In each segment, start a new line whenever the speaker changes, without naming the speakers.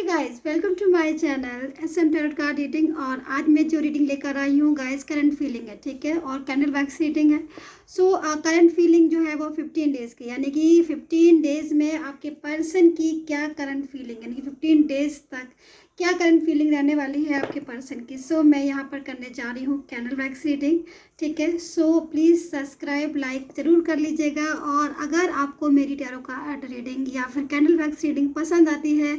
Guys, welcome to my channel SM tarot card reading. और आज मैं जो रीडिंग लेकर आई हूँ गाइस, करंट फीलिंग है, ठीक है, और कैंडल वैक्स रीडिंग है। सो करंट फीलिंग जो है वो 15 डेज़ की, यानी कि 15 डेज़ में आपके पर्सन की क्या करंट फीलिंग, यानी कि 15 डेज़ तक क्या करंट फीलिंग रहने वाली है आपके पर्सन की। सो मैं यहाँ पर करने जा रही हूँ कैंडल वैक्स रीडिंग, ठीक है। सो प्लीज़ सब्सक्राइब लाइक ज़रूर कर लीजिएगा। और अगर आपको मेरी टैरो कार्ड रीडिंग या फिर कैंडल वैक्स रीडिंग पसंद आती है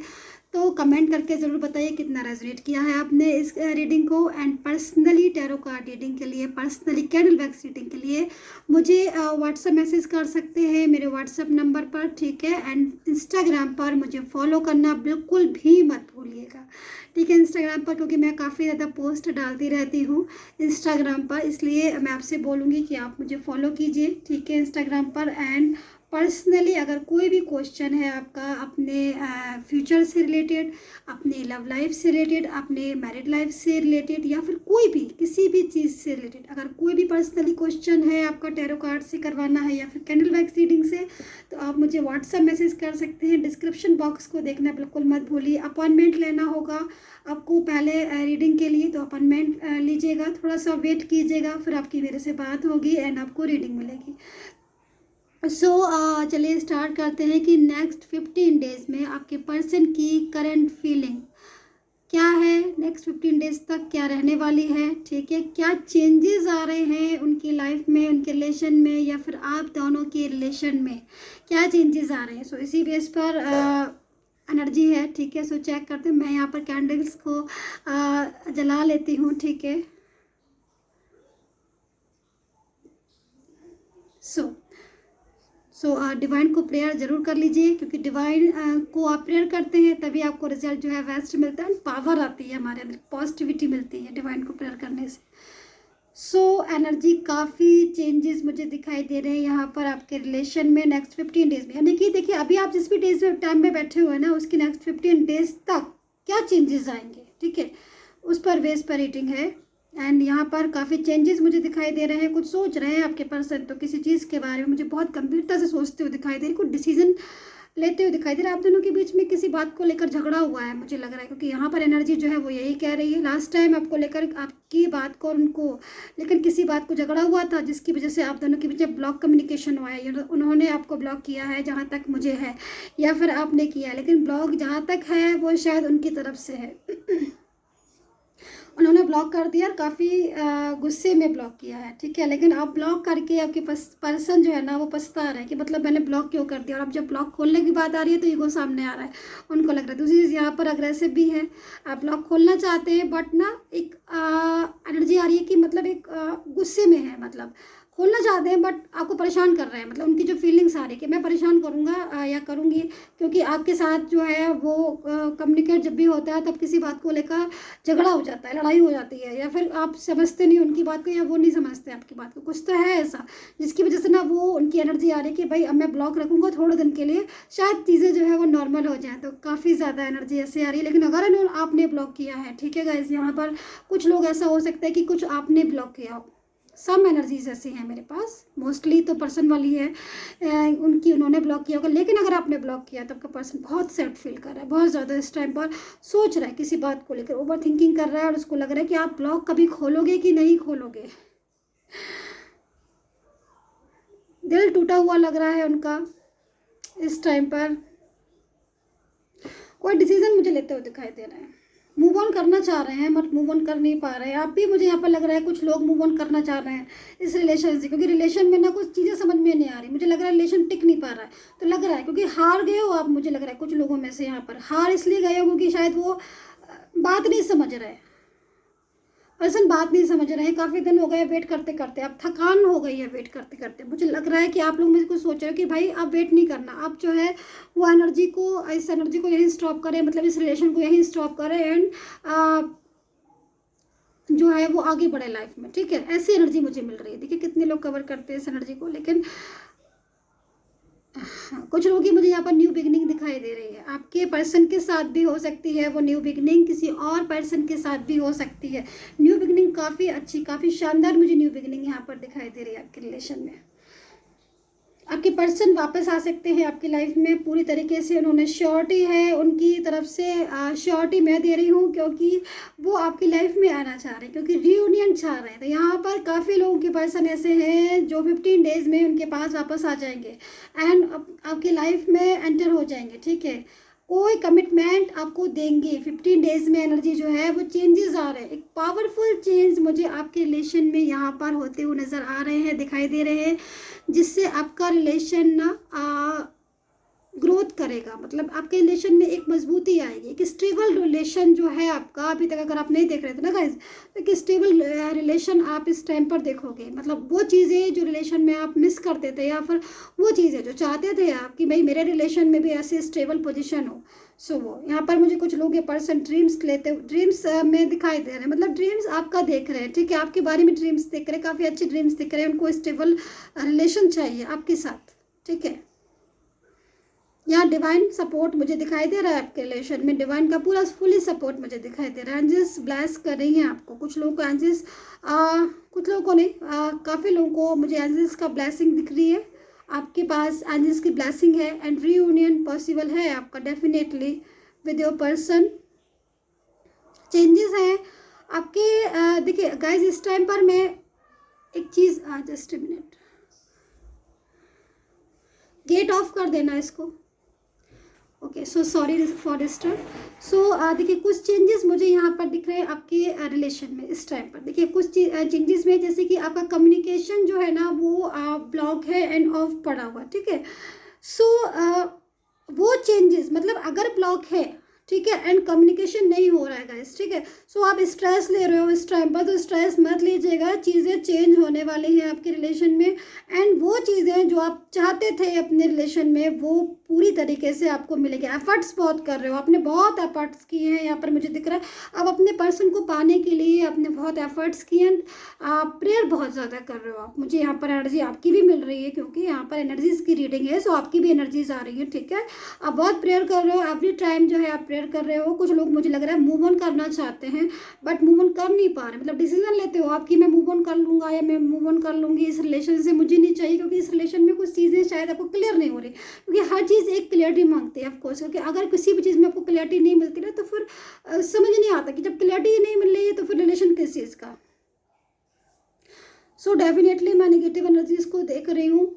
तो कमेंट करके ज़रूर बताइए कितना रेजोनेट किया है आपने इस रीडिंग को। And personally tarot card reading के लिए, पर्सनली कैंडल वैक्स रीडिंग के लिए मुझे व्हाट्सएप मैसेज कर सकते हैं मेरे व्हाट्सएप नंबर पर, ठीक है। एंड इंस्टाग्राम पर मुझे फॉलो करना बिल्कुल भी मत भूलिएगा, ठीक है, इंस्टाग्राम पर, क्योंकि मैं काफ़ी ज़्यादा पोस्ट डालती रहती हूँ इंस्टाग्राम पर, इसलिए मैं आपसे बोलूँगी कि आप मुझे फॉलो कीजिए, ठीक है, इंस्टाग्राम पर। एंड पर्सनली अगर कोई भी क्वेश्चन है आपका अपने फ्यूचर से रिलेटेड, अपने लव लाइफ से रिलेटेड, अपने मैरिड लाइफ से रिलेटेड, या फिर कोई भी किसी भी चीज़ से रिलेटेड अगर कोई भी पर्सनली क्वेश्चन है आपका टैरो कार्ड से करवाना है या फिर कैंडल वैक्स रीडिंग से, तो आप मुझे व्हाट्सएप मैसेज कर सकते हैं। डिस्क्रिप्शन बॉक्स को देखना बिल्कुल मत भूलिए। अपॉइंटमेंट लेना होगा आपको पहले रीडिंग के लिए, तो अपॉइंटमेंट लीजिएगा, थोड़ा सा वेट कीजिएगा, फिर आपकी मेरे से बात होगी एंड आपको रीडिंग मिलेगी। चलिए स्टार्ट करते हैं कि नेक्स्ट 15 डेज़ में आपके पर्सन की करंट फीलिंग क्या है, नेक्स्ट 15 डेज़ तक क्या रहने वाली है, ठीक है, क्या चेंजेस आ रहे हैं उनकी लाइफ में, उनके रिलेशन में, या फिर आप दोनों के रिलेशन में क्या चेंजेस आ रहे हैं। सो इसी बेस पर एनर्जी है, ठीक है। सो चेक करते हैं। मैं यहाँ पर कैंडल्स को जला लेती हूँ, ठीक है। सो डिवाइन को प्रेयर ज़रूर कर लीजिए, क्योंकि डिवाइन को आप प्रेयर करते हैं तभी आपको रिजल्ट जो है बेस्ट मिलता है, पावर आती है हमारे अंदर, पॉजिटिविटी मिलती है डिवाइन को प्रेयर करने से। सो एनर्जी काफ़ी चेंजेस मुझे दिखाई दे रहे हैं यहाँ पर आपके रिलेशन में नेक्स्ट 15 डेज़ में, यानी कि देखिए अभी आप जिस भी डेज में टाइम में बैठे हुए हैं ना, उसकी नेक्स्ट 15 डेज तक क्या चेंजेस आएंगे, ठीक है, उस पर बेस पर रीडिंग है। एंड यहाँ पर काफ़ी चेंजेस मुझे दिखाई दे रहे हैं। कुछ सोच रहे हैं आपके पर्सन, तो किसी चीज़ के बारे में मुझे बहुत गंभीरता से सोचते हुए दिखाई दे रही, कुछ डिसीजन लेते हुए दिखाई दे रहा है। आप दोनों के बीच में किसी बात को लेकर झगड़ा हुआ है मुझे लग रहा है, क्योंकि यहाँ पर एनर्जी जो है वो यही कह रही है। लास्ट टाइम आपको लेकर, आपकी बात को उनको लेकर किसी बात को झगड़ा हुआ था, जिसकी वजह से आप दोनों के बीच में ब्लॉक कम्युनिकेशन हुआ है, उन्होंने आपको ब्लॉक किया है जहाँ तक मुझे है, या फिर आपने किया है, लेकिन ब्लॉक जहाँ तक है वो शायद उनकी तरफ से है। उन्होंने ब्लॉक कर दिया और काफ़ी गुस्से में ब्लॉक किया है, ठीक है। लेकिन आप ब्लॉक करके आपके पर्सन जो है ना वो पछता रहा है कि मतलब मैंने ब्लॉक क्यों कर दिया। और अब जब ब्लॉक खोलने की बात आ रही है तो ईगो सामने आ रहा है, उनको लग रहा है। दूसरी चीज़ यहाँ पर अग्रेसिव भी है, आप ब्लॉक खोलना चाहते हैं बट ना एक एनर्जी आ रही है कि मतलब एक गुस्से में है, मतलब खोलना चाहते हैं बट आपको परेशान कर रहे हैं, मतलब उनकी जो फीलिंग्स आ रही है कि मैं परेशान करूँगा या करूँगी, क्योंकि आपके साथ जो है वो कम्युनिकेट जब भी होता है तब किसी बात को लेकर झगड़ा हो जाता है, लड़ाई हो जाती है, या फिर आप समझते नहीं उनकी बात को या वो नहीं समझते आपकी बात को। कुछ तो है ऐसा जिसकी वजह से ना वो उनकी एनर्जी आ रही है कि भाई अब मैं ब्लॉक रखूँगा थोड़े दिन के लिए, शायद चीज़ें जो है वो नॉर्मल हो जाए। तो काफ़ी ज़्यादा एनर्जी ऐसे आ रही है। लेकिन अगर आपने ब्लॉक किया है, ठीक है गाइस, यहाँ पर कुछ लोग ऐसा हो सकता है कि कुछ आपने ब्लॉक किया हो। सम एनर्जीज ऐसी हैं मेरे पास, मोस्टली तो पर्सन वाली है, उनकी उन्होंने ब्लॉक किया होगा। लेकिन अगर आपने ब्लॉक किया तो आपका पर्सन बहुत सैड फील कर रहा है, बहुत ज़्यादा इस टाइम पर सोच रहा है किसी बात को लेकर, ओवर थिंकिंग कर रहा है, और उसको लग रहा है कि आप ब्लॉक कभी खोलोगे कि नहीं खोलोगे। दिल टूटा हुआ लग रहा है उनका इस टाइम पर। कोई डिसीजन मुझे लेते हुए दिखाई दे रहा है, मूव ऑन करना चाह रहे हैं बट मूव ऑन कर नहीं पा रहे हैं। आप भी, मुझे यहाँ पर लग रहा है कुछ लोग मूव ऑन करना चाह रहे हैं इस रिलेशन से, क्योंकि रिलेशन में ना कुछ चीज़ें समझ में नहीं आ रही। मुझे लग रहा है रिलेशन टिक नहीं पा रहा है, तो लग रहा है क्योंकि हार गए हो आप। मुझे लग रहा है कुछ लोगों में से यहाँ पर हार इसलिए गए हो क्योंकि शायद वो बात नहीं समझ रहे, पर्सन बात नहीं समझ रहे हैं। काफ़ी दिन हो गए वेट करते करते, अब थकान हो गई है वेट करते करते। मुझे लग रहा है कि आप लोग में कुछ सोच रहे हो कि भाई अब वेट नहीं करना, अब जो है वो एनर्जी को, इस एनर्जी को यहीं स्टॉप करें, मतलब इस रिलेशन को यहीं स्टॉप करें एंड जो है वो आगे बढ़े लाइफ में, ठीक है। ऐसी एनर्जी मुझे मिल रही है। देखिए कितने लोग कवर करते हैं इस एनर्जी को, लेकिन हाँ, कुछ लोगों की मुझे यहाँ पर न्यू बिगनिंग दिखाई दे रही है। आपके पर्सन के साथ भी हो सकती है वो न्यू बिगनिंग, किसी और पर्सन के साथ भी हो सकती है न्यू बिगनिंग। काफ़ी अच्छी, काफ़ी शानदार मुझे न्यू बिगनिंग यहाँ पर दिखाई दे रही है आपके रिलेशन में। आपके पर्सन वापस आ सकते हैं आपकी लाइफ में पूरी तरीके से। उन्होंने श्योरिटी है उनकी तरफ से, श्योरिटी मैं दे रही हूँ, क्योंकि वो आपकी लाइफ में आना चाह रहे हैं, क्योंकि रीयूनियन चाह रहे हैं। तो यहाँ पर काफ़ी लोगों के पर्सन ऐसे हैं जो 15 डेज़ में उनके पास वापस आ जाएंगे एंड आपकी लाइफ में एंटर हो जाएंगे, ठीक है। कोई कमिटमेंट आपको देंगे 15 डेज़ में। एनर्जी जो है वो चेंजेस आ रहे हैं, एक पावरफुल चेंज मुझे आपके रिलेशन में यहाँ पर होते हुए नज़र आ रहे हैं, दिखाई दे रहे हैं, जिससे आपका रिलेशन ना ग्रोथ करेगा। मतलब आपके रिलेशन में एक मजबूती आएगी, एक स्टेबल रिलेशन जो है आपका। अभी तक अगर आप नहीं देख रहे थे ना गाइस, तो एक स्टेबल रिलेशन आप इस टाइम पर देखोगे। मतलब वो चीज़ें जो रिलेशन में आप मिस करते थे, या फिर वो चीज़ें जो चाहते थे आप कि भाई मेरे रिलेशन में भी ऐसे स्टेबल पोजीशन हो, सो वो यहाँ पर मुझे कुछ लोग ये पर्सन ड्रीम्स लेते, ड्रीम्स में दिखाई दे रहे हैं। मतलब ड्रीम्स आपका देख रहे हैं, ठीक है, आपके बारे में ड्रीम्स देख रहे हैं, काफ़ी अच्छे ड्रीम्स दिख रहे हैं। उनको स्टेबल रिलेशन चाहिए आपके साथ, ठीक है। यहाँ डिवाइन सपोर्ट मुझे दिखाई दे रहा है आपके रिलेशन में। डिवाइन का पूरा फुली सपोर्ट मुझे दिखाई दे रहा है। एंजल्स ब्लेस कर रही हैं आपको। कुछ लोगों को एंजल्स, कुछ लोगों को नहीं, काफ़ी लोगों को मुझे एंजल्स का ब्लेसिंग दिख रही है। आपके पास एंजल्स की ब्लेसिंग है एंड रीयूनियन पॉसिबल है आपका definitely with your person. Changes हैं आपके। देखिए गाइज, इस टाइम पर मैं एक चीज़, just a minute, gate off कर देना इसको। Okay, so sorry for disturb. So देखिए कुछ चेंजेस मुझे यहाँ पर दिख रहे हैं आपके रिलेशन में इस टाइम पर। देखिए कुछ चेंजेस में, जैसे कि आपका कम्युनिकेशन जो है ना वो ब्लॉक है एंड ऑफ पड़ा हुआ, ठीक है। सो वो चेंजेस, मतलब अगर ब्लॉक है, ठीक है, एंड कम्युनिकेशन नहीं हो रहा है गाइस, ठीक है, सो आप स्ट्रेस ले रहे हो इस टाइम पर, तो स्ट्रेस मत लीजिएगा। चीज़ें चेंज होने वाली हैं आपके रिलेशन में एंड वो चीज़ें जो आप चाहते थे अपने रिलेशन में वो पूरी तरीके से आपको मिलेगी। एफर्ट्स बहुत कर रहे हो, आपने बहुत एफर्ट्स किए हैं, यहाँ पर मुझे दिख रहा है। आप अपने पर्सन को पाने के लिए आपने बहुत एफर्ट्स किए हैं, प्रेयर बहुत ज़्यादा कर रहे हो आप। मुझे यहाँ पर एनर्जी आपकी भी मिल रही है, क्योंकि यहाँ पर एनर्जीज की रीडिंग है, सो आपकी भी एनर्जीज आ रही है, ठीक है। आप बहुत प्रेयर कर रहे हो, एवरी टाइम जो है आप प्रेयर कर रहे हो। कुछ लोग मुझे लग रहा है मूव ऑन करना चाहते हैं बट मूव ऑन कर नहीं पा रहे। मतलब डिसीजन लेते हो आप कि मैं मूव ऑन कर लूँगा या मैं मूव ऑन कर लूँगी, इस रिलेशन से मुझे नहीं चाहिए, क्योंकि इस रिलेशन में कुछ चीज़ें शायद आपको क्लियर नहीं हो रही, क्योंकि हर चीज़ एक क्लियरिटी मांगती है ऑफकोर्स। क्योंकि अगर किसी भी चीज़ में आपको क्लियरिटी नहीं मिलती ना, तो फिर समझ नहीं आता कि जब क्लियरिटी नहीं मिल रही है तो फिर रिलेशन किस चीज़ का। सो डेफिनेटली मैं नेगेटिव एनर्जीज को देख रही हूँ।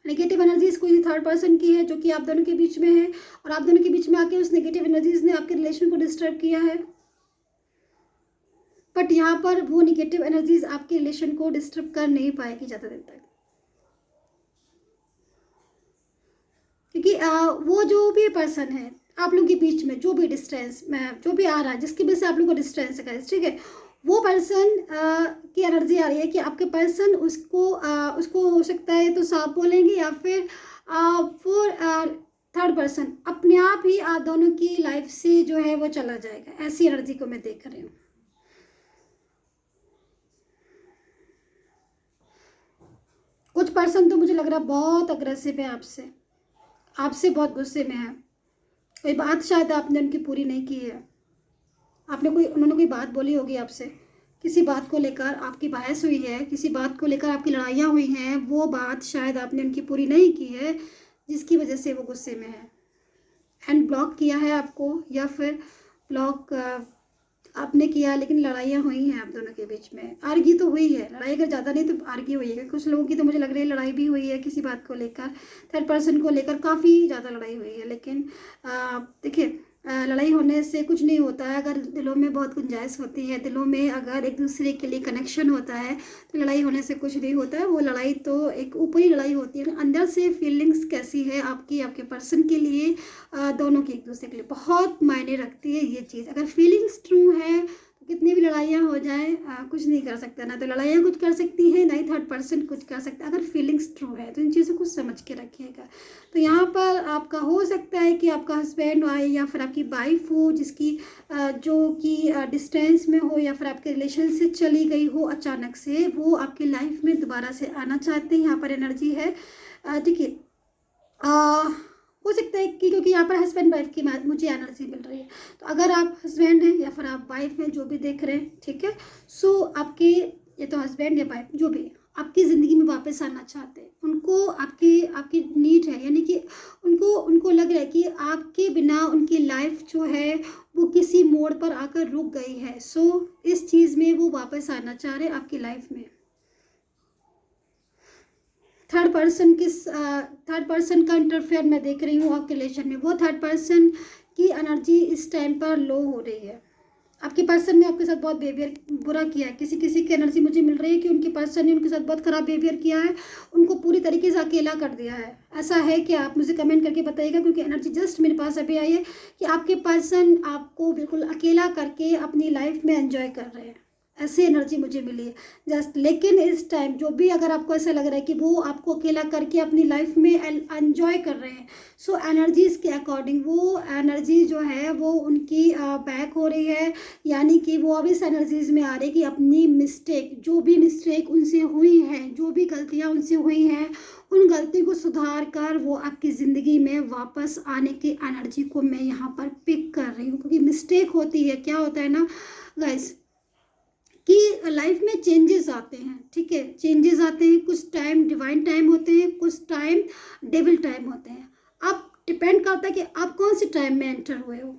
नेगेटिव एनर्जीज कोई थर्ड पर्सन की है जो कि आप दोनों के बीच में है, और आप दोनों के बीच में आके उस नेगेटिव एनर्जीज ने आपके रिलेशन को डिस्टर्ब किया है। बट यहाँ पर वो नेगेटिव एनर्जीज आपके रिलेशन को डिस्टर्ब कर नहीं पाएगी ज़्यादा दिन तक, क्योंकि वो जो भी पर्सन है आप लोगों के बीच में, जो भी डिस्टेंस में जो भी आ रहा है, जिसकी वजह से आप लोगों को डिस्टेंस है, ठीक है, वो पर्सन की एनर्जी आ रही है कि आपके पर्सन उसको हो सकता है तो सांप बोलेंगे, या फिर वो थर्ड पर्सन अपने आप ही आप दोनों की लाइफ से जो है वो चला जाएगा। ऐसी एनर्जी को मैं देख रही हूँ। कुछ पर्सन तो मुझे लग रहा है बहुत अग्रेसिव है आपसे बहुत गुस्से में है। कोई बात शायद आपने उनकी पूरी नहीं की है, उन्होंने कोई बात बोली होगी आपसे, किसी बात को लेकर आपकी बहस हुई है, किसी बात को लेकर आपकी लड़ाइयाँ हुई हैं, वो बात शायद आपने उनकी पूरी नहीं की है, जिसकी वजह से वो गुस्से में है एंड ब्लॉक किया है आपको, या फिर ब्लॉक आपने किया, लेकिन लड़ाइयाँ हुई हैं आप दोनों के बीच में। आर्गी तो हुई है, लड़ाई अगर ज़्यादा नहीं तो आर्गी हुई है। कुछ लोगों की तो मुझे लग रही है लड़ाई भी हुई है किसी बात को लेकर, थर्ड पर्सन को लेकर काफ़ी ज़्यादा लड़ाई हुई है। लेकिन देखिए लड़ाई होने से कुछ नहीं होता है। अगर दिलों में बहुत गुंजाइश होती है, दिलों में अगर एक दूसरे के लिए कनेक्शन होता है, तो लड़ाई होने से कुछ नहीं होता है। वो लड़ाई तो एक ऊपरी लड़ाई होती है, अंदर से फीलिंग्स कैसी है आपकी आपके पर्सन के लिए, दोनों की एक दूसरे के लिए बहुत मायने रखती है ये चीज़। अगर फीलिंग्स ट्रू है तो कितनी भी लड़ाइयाँ हो जाए कुछ नहीं कर सकता, ना तो लड़ाइयाँ कुछ कर सकती हैं, ना ही थर्ड पर्सन कुछ कर सकता है। अगर फीलिंग्स ट्रू है तो इन चीज़ों को समझ के रखिएगा। तो यहाँ पर आपका हो सकता है कि आपका हस्बैंड आए या फिर आपकी वाइफ हो, जिसकी जो कि डिस्टेंस में हो, या फिर आपके रिलेशन से चली गई हो अचानक से, वो आपकी लाइफ में दोबारा से आना चाहते हैं। यहाँ पर एनर्जी है, देखिए हो सकता है कि क्योंकि यहाँ पर हस्बैंड वाइफ की मुझे एनर्जी मिल रही है, तो अगर आप हस्बैंड हैं या फिर आप वाइफ हैं, जो भी देख रहे हैं, ठीक है, सो आपके ये तो हस्बैंड या वाइफ जो भी आपकी ज़िंदगी में वापस आना चाहते हैं। उनको आपकी आपकी नीड है, यानी कि उनको उनको लग रहा है कि आपके बिना उनकी लाइफ जो है वो किसी मोड़ पर आकर रुक गई है। सो इस चीज़ में वो वापस आना चाह रहे हैं आपकी लाइफ में। थर्ड पर्सन का इंटरफेयर मैं देख रही हूँ आपके रिलेशन में। वो थर्ड पर्सन की एनर्जी इस टाइम पर लो हो रही है। आपके पर्सन ने आपके साथ बहुत बिहेवियर बुरा किया है। किसी किसी की एनर्जी मुझे मिल रही है कि उनके पर्सन ने उनके साथ बहुत ख़राब बिहेवियर किया है, उनको पूरी तरीके से अकेला कर दिया है। ऐसा है कि आप मुझे कमेंट करके बताइएगा, क्योंकि एनर्जी जस्ट मेरे पास अभी आई है कि आपके पर्सन आपको बिल्कुल अकेला करके अपनी लाइफ में एंजॉय कर रहे हैं। ऐसी एनर्जी मुझे मिली है जस्ट। लेकिन इस टाइम जो भी अगर आपको ऐसा लग रहा है कि वो आपको अकेला करके अपनी लाइफ में एंजॉय कर रहे हैं, सो एनर्जीज के अकॉर्डिंग वो एनर्जी जो है वो उनकी बैक हो रही है। यानी कि वो अब इस एनर्जीज में आ रही है कि अपनी मिस्टेक, जो भी मिस्टेक उनसे हुई है, जो भी गलतियाँ उनसे हुई हैं, उन गलती को सुधार कर वो आपकी ज़िंदगी में वापस आने की एनर्जी को मैं यहाँ पर पिक कर रही हूँ। क्योंकि मिस्टेक होती है, क्या होता है ना गाइस, कि लाइफ में चेंजेस आते हैं, ठीक है, चेंजेस आते हैं। कुछ टाइम डिवाइन टाइम होते हैं, कुछ टाइम डेविल टाइम होते हैं। आप डिपेंड करता है कि आप कौन से टाइम में एंटर हुए हो।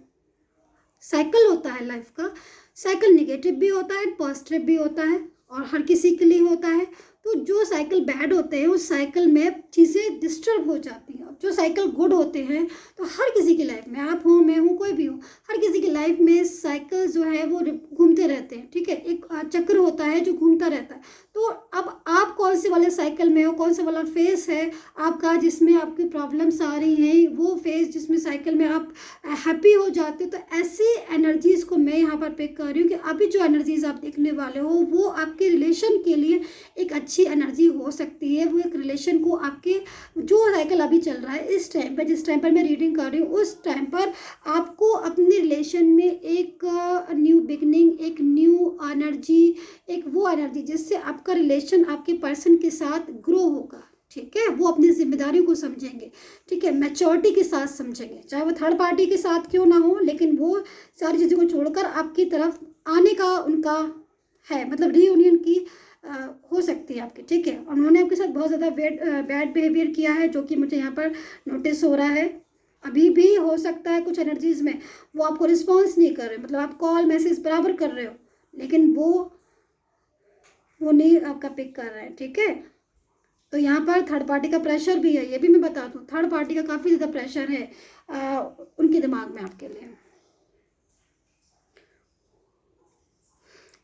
साइकिल होता है लाइफ का, साइकिल निगेटिव भी होता है, पॉजिटिव भी होता है, और हर किसी के लिए होता है। तो जो साइकिल बैड होते हैं उस साइकिल में चीज़ें डिस्टर्ब हो जाती हैं। जो साइकिल गुड होते हैं तो हर किसी की लाइफ में, आप हो, मैं हूँ, कोई भी हो, हर किसी की लाइफ में साइकिल जो है वो घूमते रहते हैं, ठीक है, एक चक्र होता है जो घूमता रहता है। तो अब आप कौन से वाले साइकिल में हो, कौन सा वाला फेस है आपका जिसमें आपकी प्रॉब्लम्स आ रही हैं, वो फेस जिसमें साइकिल में आप हैप्पी हो जाते हो। तो ऐसी एनर्जीज़ को मैं यहाँ पर पिक कर रही हूँ कि अभी जो एनर्जीज़ आप देखने वाले हो वो आपके रिलेशन के लिए एक अच्छी एनर्जी हो सकती है। वो एक रिलेशन को आपके जो साइकिल अभी चल रहा है इस टाइम पर, जिस टाइम पर मैं रीडिंग कर रही हूँ, उस टाइम पर आपको अपने रिलेशन में एक न्यू बिगनिंग, एक न्यू एनर्जी, एक वो एनर्जी जिससे आपका रिलेशन आपके पर्सन के साथ ग्रो होगा, ठीक है। वो अपनी जिम्मेदारियों को समझेंगे, ठीक है, मैच्योरिटी के साथ समझेंगे, चाहे वो थर्ड पार्टी के साथ क्यों ना हो, लेकिन वो सारी चीज़ों को छोड़कर आपकी तरफ आने का उनका है, मतलब रीयूनियन की हो सकती है आपकी, ठीक है। उन्होंने आपके साथ बहुत ज़्यादा बैड बिहेवियर किया है, जो कि मुझे यहाँ पर नोटिस हो रहा है। अभी भी हो सकता है कुछ एनर्जीज़ में वो आपको रिस्पॉन्स नहीं कर रहे, मतलब आप कॉल मैसेज बराबर कर रहे हो, लेकिन वो नहीं आपका पिक कर रहे हैं, ठीक है। तो यहाँ पर थर्ड पार्टी का प्रेशर भी है, ये भी मैं बता दूँ, थर्ड पार्टी का काफ़ी ज़्यादा प्रेशर है उनके दिमाग में आपके लिए।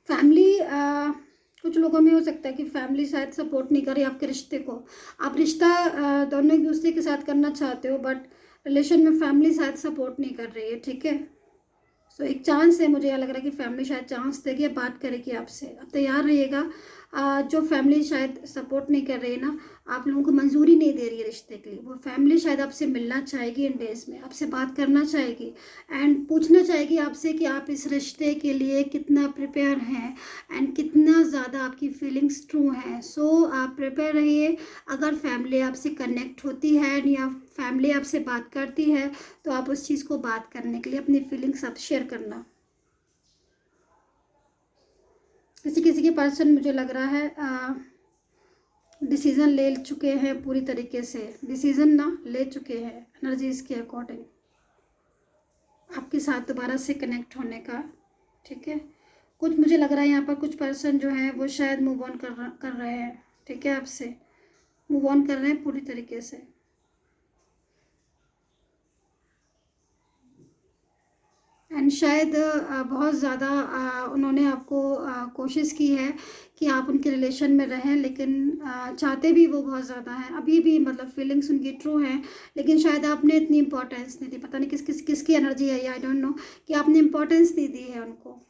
फैमिली, कुछ लोगों में हो सकता है कि फैमिली शायद सपोर्ट नहीं करे आपके रिश्ते को। आप रिश्ता दोनों एक दूसरे के साथ करना चाहते हो, बट रिलेशन में फैमिली शायद सपोर्ट नहीं कर रही है, ठीक है। सो एक चांस है, मुझे यह लग रहा है कि फैमिली शायद चांस देगी, बात करेगी आपसे। अब तैयार रहिएगा। जो फैमिली शायद सपोर्ट नहीं कर रही है ना, आप लोगों को मंजूरी नहीं दे रही है रिश्ते के लिए, वो फैमिली शायद आपसे मिलना चाहेगी इन डेज में, आपसे बात करना चाहेगी एंड पूछना चाहेगी आपसे कि आप इस रिश्ते के लिए कितना प्रिपेयर हैं एंड कितना ज़्यादा आपकी फीलिंग्स ट्रू हैं। सो आप प्रिपेयर रहिए। अगर फैमिली आपसे कनेक्ट होती है या फैमिली आपसे बात करती है तो आप उस चीज़ को बात करने के लिए अपनी फीलिंग्स आप शेयर करना। किसी किसी के पर्सन मुझे लग रहा है डिसीज़न ले चुके हैं, पूरी तरीके से डिसीज़न ना ले चुके हैं एनर्जीज़ के अकॉर्डिंग आपके साथ दोबारा से कनेक्ट होने का, ठीक है। कुछ मुझे लग रहा है यहाँ पर कुछ पर्सन जो है वो शायद मूव ऑन कर रहे हैं, ठीक है, आपसे मूव ऑन कर रहे हैं पूरी तरीके से। एंड शायद बहुत ज़्यादा उन्होंने आपको कोशिश की है कि आप उनके रिलेशन में रहें, लेकिन चाहते भी वो बहुत ज़्यादा हैं अभी भी, मतलब फीलिंग्स उनकी ट्रू हैं, लेकिन शायद आपने इतनी इंपॉर्टेंस नहीं दी। पता नहीं किसकी एनर्जी है, आई डोंट नो, कि आपने इंपॉर्टेंस नहीं दी है उनको,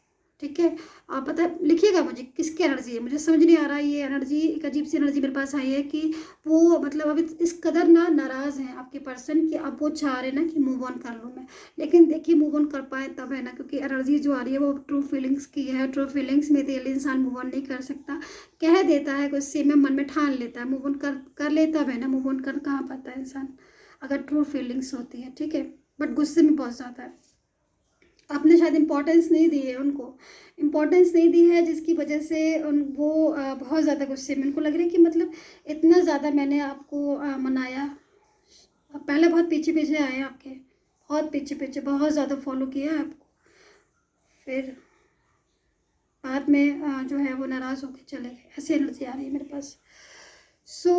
ठीक है। आप पता लिखिएगा मुझे किसकी एनर्जी है, मुझे समझ नहीं आ रहा है। ये एनर्जी एक अजीब सी एनर्जी मेरे पास आई है कि वो मतलब अभी इस कदर ना नाराज़ हैं आपके पर्सन कि अब वो चाह रहे ना कि मूव ऑन कर लूँ मैं, लेकिन देखिए मूव ऑन कर पाए तब है ना, क्योंकि एनर्जी जो आ रही है वो ट्रू फीलिंग्स की है। ट्रू फीलिंग्स में तो इंसान मूव ऑन नहीं कर सकता, कह देता है गुस्से में, मन में ठान लेता है, मूव ऑन कर लेता है ना, मूव ऑन कर कहाँ पाता है इंसान अगर ट्रू फीलिंग्स होती है, ठीक है, बट गुस्से में बहुत ज़्यादा है। आपने शायद इम्पोर्टेंस नहीं दी है उनको, इम्पोर्टेंस नहीं दी है, जिसकी वजह से वो बहुत ज़्यादा गुस्से में, उनको लग रहा है कि मतलब इतना ज़्यादा मैंने आपको मनाया, पहले बहुत पीछे पीछे आए आपके, बहुत पीछे पीछे, बहुत ज़्यादा फॉलो किया आपको, फिर बाद में जो है वो नाराज़ होकर चले गए, ऐसी एनर्जी आ रही है मेरे पास। सो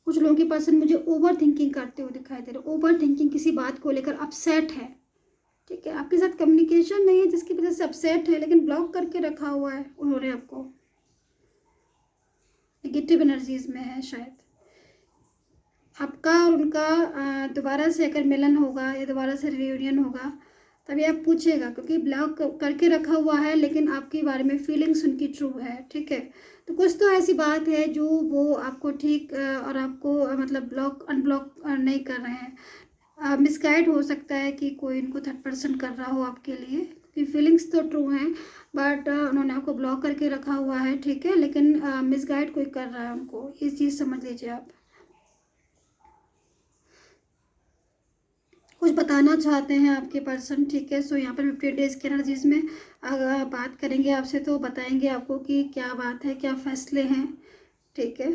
कुछ लोगों के पर्सन मुझे ओवर थिंकिंग करते हुए दिखाई दे रहे, ओवर थिंकिंग, किसी बात को लेकर अपसेट है, ठीक है, आपके साथ कम्युनिकेशन नहीं है जिसकी वजह से अपसेट है, लेकिन ब्लॉक करके रखा हुआ है उन्होंने आपको, नेगेटिव एनर्जीज में है शायद। आपका और उनका दोबारा से अगर मिलन होगा या दोबारा से रियूनियन होगा तभी आप पूछेगा, क्योंकि ब्लॉक करके रखा हुआ है, लेकिन आपके बारे में फीलिंग्स उनकी ट्रू है, ठीक है। तो कुछ तो ऐसी बात है जो वो आपको ठीक और आपको मतलब ब्लॉक अनब्लॉक नहीं कर रहे हैं, मिसगाइड हो सकता है कि कोई इनको थर्ड पर्सन कर रहा हो आपके लिए, क्योंकि फीलिंग्स तो ट्रू हैं, बट उन्होंने आपको ब्लॉक करके रखा हुआ है, ठीक है, लेकिन मिसगाइड कोई कर रहा है उनको, ये चीज़ समझ लीजिए आप। कुछ बताना चाहते हैं आपके पर्सन, ठीक है। सो यहाँ पर 50 डेज़ की एनर्जीज में अगर बात करेंगे आपसे तो बताएंगे आपको कि क्या बात है, क्या फैसले हैं, ठीक है।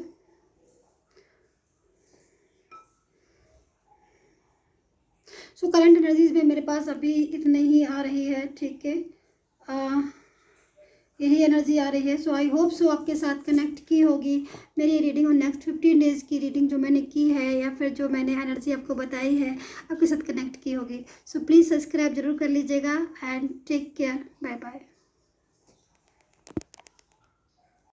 सो करंट एनर्जीज में मेरे पास अभी इतने ही आ रही है, ठीक है, यही एनर्जी आ रही है। सो आई होप सो आपके साथ कनेक्ट की होगी मेरी रीडिंग, और नेक्स्ट 15 डेज़ की रीडिंग जो मैंने की है या फिर जो मैंने एनर्जी आपको बताई है आपके साथ कनेक्ट की होगी। सो प्लीज़ सब्सक्राइब जरूर कर लीजिएगा and take care, bye bye.